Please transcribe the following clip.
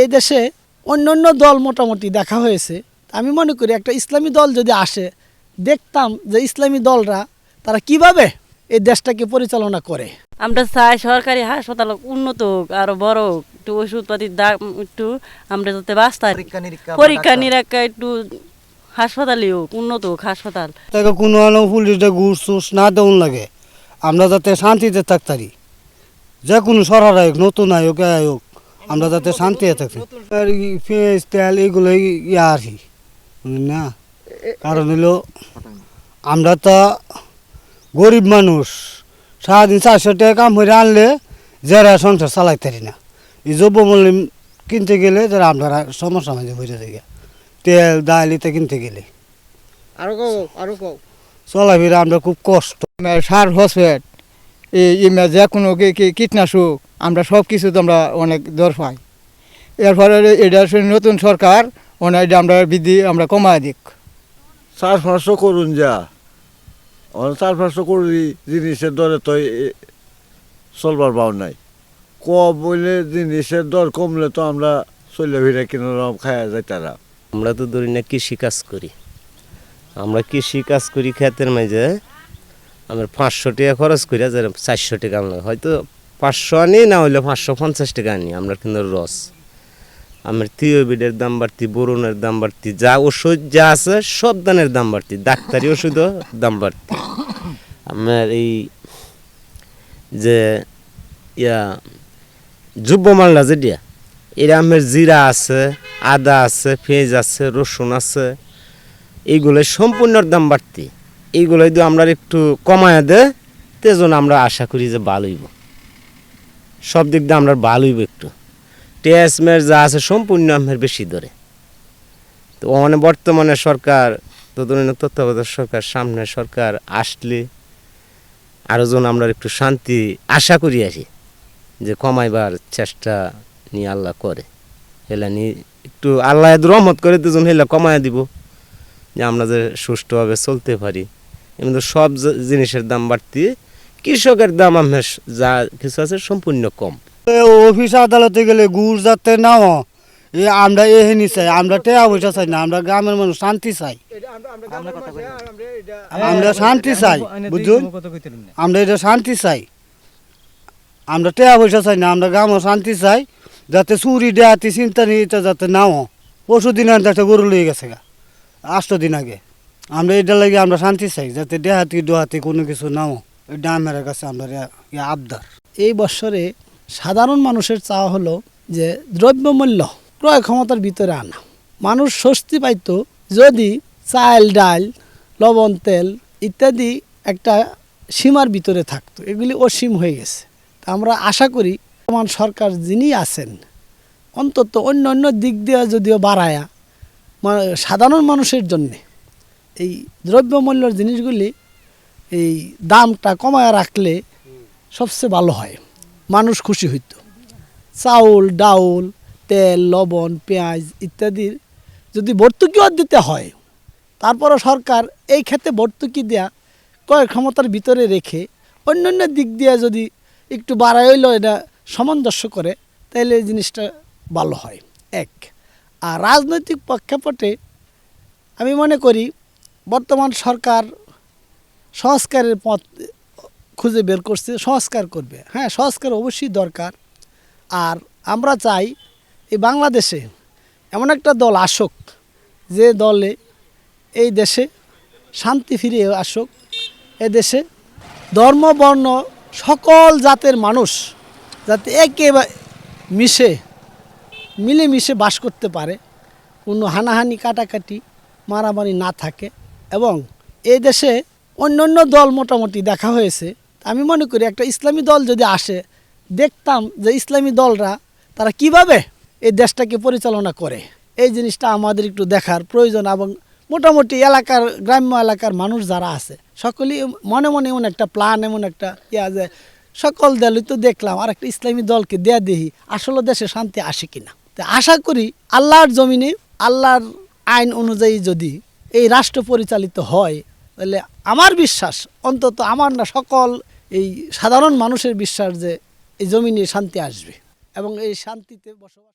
এই দেশে অন্যান্য দল মোটামুটি দেখা হয়েছে। আমি মনে করি একটা ইসলামী দল যদি আসে, দেখতাম যে ইসলামী দলরা তারা কিভাবে এই দেশটাকে পরিচালনা করে। আমরা চাই সরকারি হাসপাতাল উন্নত হোক, আরো বড় হোক, একটু ওষুধপাতির দাম একটু আমরা যাতে বাঁচতে পরীক্ষা নিরীক্ষা একটু হাসপাতালই হোক, উন্নত হোক হাসপাতাল। কোনো পুলিশে ঘুষ টুস না দেওয়ান লাগে, আমরা যাতে শান্তিতে থাকতারি। যে কোনো সরকার আয়োগ, নতুন আয়োগ আয়োগ, আমরা যাতে শান্তিতে থাকি। পেঁয়াজ তেল এগুলো আর কি না, কারণ হলো আমরা তো গরিব মানুষ, সারাদিন 400 টাকা কাম করে আনলে যারা সংসার চালাইতারি না। এই দ্রব্যমূল্য কিনতে গেলে যারা আপনারা সমস্যা মাঝে হয়ে যায়, তেল ডাল ইতে কিনতে গেলে আরো চলাফেরা আমরা খুব কষ্ট। সার ফসফেট এই যে কোনো কীটনাশক আমরা সব কিছু তো আমরা অনেক দর পাই। এরপরে এটা নতুন সরকার এটা আমরা বৃদ্ধি আমরা কমায় দিক। 4-500 করুন যা 4-500 করি, জিনিসের দরে তো চলবার পাও নাই। কম বললে জিনিসের দর কমলে তো আমরা চলে ফিরে কিনোরকম খায়া যাই তারা। আমরা তো ধরি না কৃষি কাজ করি, আমরা কৃষি কাজ করি ক্ষেতের মাঝে আমরা 500 টাকা খরচ করি, 400 টাকা আমরা হয়তো 500 আনি, না হলে 550 টাকা আনি আমরা, কিন্তু রস আমার থিওবিডের দাম বাড়তি, বোরনের দাম বাড়তি, যা ওষুধ যা আছে সব দানের দাম বাড়তি, ডাক্তারি ওষুধও দাম বাড়তি। আমার এই যে যুব্যমাল্লা যেটা এরা আমার জিরা আছে, আদা আছে, পেঁয়াজ আছে, রসুন আছে, এইগুলো সম্পূর্ণর দাম বাড়তি। এইগুলো যদি আমরা একটু কমায় দেয় তেজন আমরা আশা করি যে ভালো হইব, সব দিক দিয়ে আমরা ভালো হইব। একটু টেসমের যা আছে সম্পূর্ণ আমার বেশি ধরে। তো মানে বর্তমানে সরকার তত্ত্বাবধায়ক সরকার, সামনে সরকার আসলে আরও যেন আমরা একটু শান্তি আশা করি আসি, যে কমাইবার চেষ্টা নিয়ে আল্লাহ করে, হেলা নিয়ে একটু আল্লাহ রহমত করে দুজন হেলা কমায় দিব, যে আমরা যে সুষ্ঠুভাবে চলতে পারি। কিন্তু সব জিনিসের দাম বাড়তি, কৃষকের দাম আমার যা কিছু আছে সম্পূর্ণ কম। অফিস আদালতে গেলে ঘুষ যাতে নাও, আমরা এহেনি চাই, আমরা টাকা পয়সা চাই না, আমরা গ্রামের মানুষ শান্তি চাই, আমরা শান্তি চাই, বুঝুন, আমরা এটা শান্তি চাই, আমরা টাকা পয়সা চাই না, আমরা গ্রামে শান্তি চাই, যাতে চুরি ডাহাতি চিন্তা নিতে যাতে নাও। পরশু দিন একটা গরু লিয়ে গেছে 8 দিন আগে, আমরা এটা লাগে আমরা শান্তি চাই, যাতে ডাহাতি ডোহাতি কোনো কিছু নাও। এটা আমার কাছে আমরা আবদার। এই বছরে সাধারণ মানুষের চাওয়া হলো যে দ্রব্যমূল্য ক্রয় ক্ষমতার ভিতরে আনা। মানুষ স্বস্তি পাইত যদি চাল ডাল লবণ তেল ইত্যাদি একটা সীমার ভিতরে থাকতো, এগুলি অসীম হয়ে গেছে। তা আমরা আশা করি বর্তমান সরকার যিনি আছেন অন্তত অন্য অন্য দিক দিয়ে যদিও বাড়ায়া সাধারণ মানুষের জন্যে এই দ্রব্যমূল্যর জিনিসগুলি এই দামটা কমায় রাখলে সবচেয়ে ভালো হয়, মানুষ খুশি হইত। চাউল ডাউল তেল লবণ পেঁয়াজ ইত্যাদির যদি ভর্তুকিও দিতে হয়, তারপরও সরকার এই ক্ষেত্রে ভর্তুকি দেয়া ক্রয় ক্ষমতার ভিতরে রেখে অন্যান্য দিক দিয়ে যদি একটু বাড়াই হইল এটা সামঞ্জস্য করে, তাহলে এই জিনিসটা ভালো হয়। এক আর রাজনৈতিক প্রেক্ষাপটে আমি মনে করি বর্তমান সরকার সংস্কারের পথ খুঁজে বের করছে, সংস্কার করবে। হ্যাঁ, সংস্কার অবশ্যই দরকার। আর আমরা চাই এই বাংলাদেশে এমন একটা দল আসুক, যে দলে এই দেশে শান্তি ফিরে আসুক, এ দেশে ধর্ম বর্ণ সকল জাতের মানুষ যাতে মিলেমিশে বাস করতে পারে, কোনো হানাহানি কাটাকাটি মারামারি না থাকে। এবং এই দেশে অন্যান্য দল মোটামুটি দেখা হয়েছে। আমি মনে করি একটা ইসলামী দল যদি আসে, দেখতাম যে ইসলামী দলরা তারা কিভাবে এই দেশটাকে পরিচালনা করে। এই জিনিসটা আমাদের একটু দেখার প্রয়োজন। এবং মোটামুটি এলাকার গ্রাম্য এলাকার মানুষ যারা আছে সকলেই মনে মনে এমন একটা প্ল্যান, এমন একটা যে সকল দলই তো দেখলাম, আর একটা ইসলামী দলকে দেয়া দেখি আসলে দেশে শান্তি আসে কিনা। তো আশা করি আল্লাহর জমিনে আল্লাহর আইন অনুযায়ী যদি এই রাষ্ট্র পরিচালিত হয়, তাহলে আমার বিশ্বাস, অন্তত আমার না সকল এই সাধারণ মানুষের বিশ্বাস, যে এই জমিনে শান্তি আসবে এবং এই শান্তিতে বসবাস।